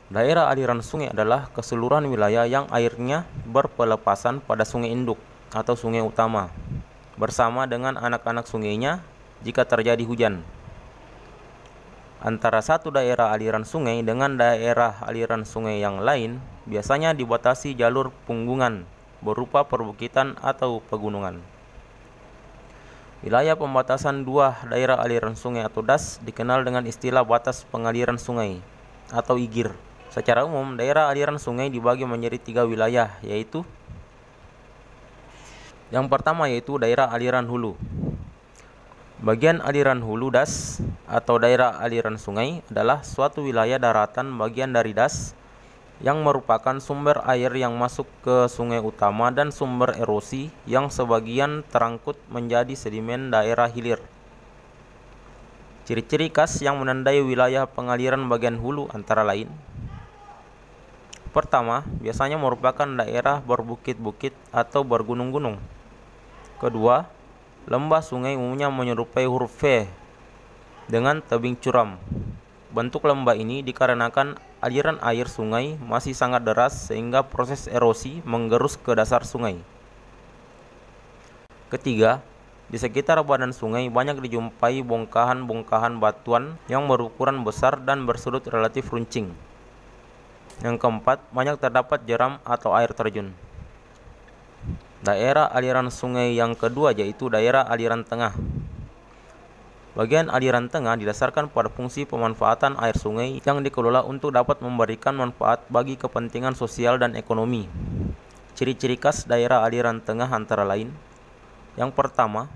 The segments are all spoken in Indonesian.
Daerah aliran sungai adalah keseluruhan wilayah yang airnya berpelepasan pada sungai induk atau sungai utama, bersama dengan anak-anak sungainya jika terjadi hujan. Antara satu daerah aliran sungai dengan daerah aliran sungai yang lain biasanya dibatasi jalur punggungan berupa perbukitan atau pegunungan. Wilayah pembatasan dua daerah aliran sungai atau DAS dikenal dengan istilah batas pengaliran sungai atau IGIR. Secara umum, daerah aliran sungai dibagi menjadi 3 wilayah, yaitu yang pertama yaitu daerah aliran hulu. Bagian aliran hulu DAS atau daerah aliran sungai adalah suatu wilayah daratan bagian dari DAS yang merupakan sumber air yang masuk ke sungai utama dan sumber erosi yang sebagian terangkut menjadi sedimen daerah hilir. Ciri-ciri khas yang menandai wilayah pengaliran bagian hulu antara lain: pertama, biasanya merupakan daerah berbukit-bukit atau bergunung-gunung. Kedua, lembah sungai umumnya menyerupai huruf V dengan tebing curam. Bentuk lembah ini dikarenakan aliran air sungai masih sangat deras sehingga proses erosi menggerus ke dasar sungai. Ketiga, di sekitar badan sungai banyak dijumpai bongkahan-bongkahan batuan yang berukuran besar dan bersudut relatif runcing. Yang keempat, banyak terdapat jeram atau air terjun. Daerah aliran sungai yang kedua yaitu daerah aliran tengah. Bagian aliran tengah didasarkan pada fungsi pemanfaatan air sungai yang dikelola untuk dapat memberikan manfaat bagi kepentingan sosial dan ekonomi. Ciri-ciri khas daerah aliran tengah antara lain: yang pertama,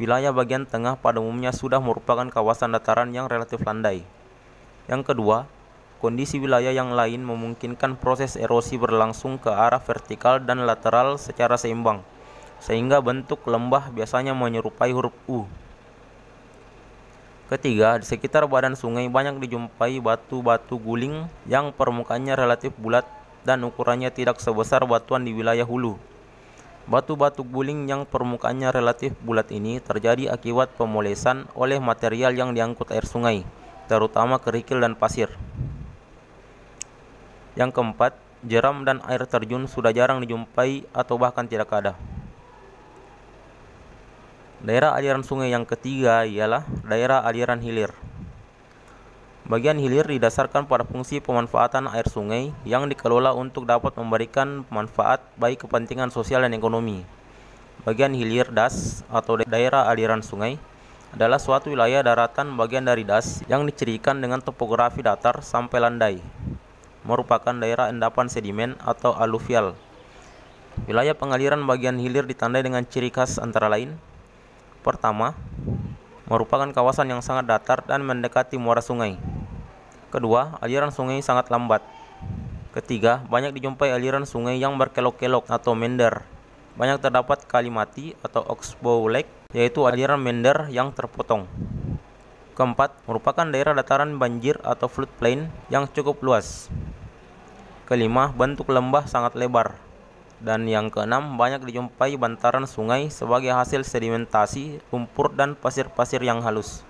wilayah bagian tengah pada umumnya sudah merupakan kawasan dataran yang relatif landai. Yang kedua, kondisi wilayah yang lain memungkinkan proses erosi berlangsung ke arah vertikal dan lateral secara seimbang, sehingga bentuk lembah biasanya menyerupai huruf U. Ketiga, di sekitar badan sungai banyak dijumpai batu-batu guling yang permukaannya relatif bulat dan ukurannya tidak sebesar batuan di wilayah hulu. Batu-batu guling yang permukaannya relatif bulat ini terjadi akibat pemolesan oleh material yang diangkut air sungai, terutama kerikil dan pasir. Yang keempat, jeram dan air terjun sudah jarang dijumpai atau bahkan tidak ada. Daerah aliran sungai yang ketiga ialah daerah aliran hilir. Bagian hilir didasarkan pada fungsi pemanfaatan air sungai yang dikelola untuk dapat memberikan manfaat baik kepentingan sosial dan ekonomi. Bagian hilir DAS atau daerah aliran sungai adalah suatu wilayah daratan bagian dari DAS yang dicirikan dengan topografi datar sampai landai, merupakan daerah endapan sedimen atau aluvial. Wilayah pengaliran bagian hilir ditandai dengan ciri khas antara lain: pertama, merupakan kawasan yang sangat datar dan mendekati muara sungai. Kedua, aliran sungai sangat lambat. Ketiga, banyak dijumpai aliran sungai yang berkelok-kelok atau mender. Banyak terdapat kali mati atau oxbow lake, yaitu aliran mender yang terpotong. Keempat, merupakan daerah dataran banjir atau floodplain yang cukup luas. Kelima, bentuk lembah sangat lebar. Dan yang keenam, banyak dijumpai bantaran sungai sebagai hasil sedimentasi lumpur dan pasir-pasir yang halus.